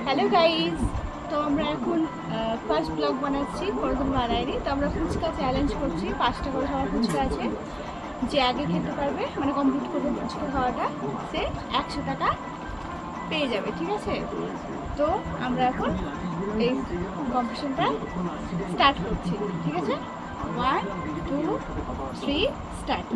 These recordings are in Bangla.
হ্যালো গাইজ, তো আমরা এখন ফার্স্ট ব্লগ বানাচ্ছি, কোনোদিন বানাইনি। তো আমরা ফুচকা চ্যালেঞ্জ করছি। 5টা করে সবার ফুচকা আছে, যে আগে খেতে পারবে মানে কমপ্লিট করবে ফুচকা খাওয়াটা, সে 100 টাকা পেয়ে যাবে, ঠিক আছে? তো আমরা এখন এই কম্পিটিশনটা স্টার্ট করছি, ঠিক আছে? 1 2 3 স্টার্ট।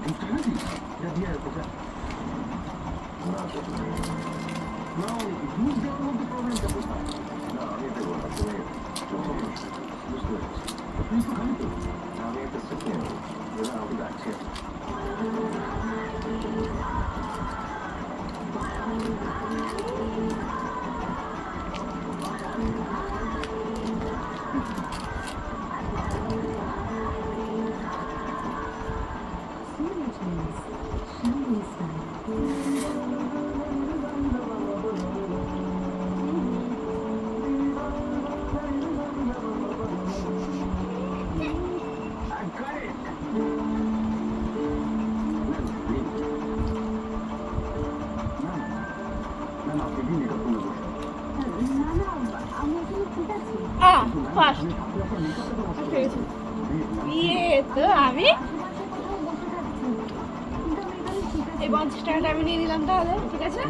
ফার্স্ট তো আমি এই 50 টাকাটা আমি নিয়ে নিলাম তাহলে, ঠিক আছে?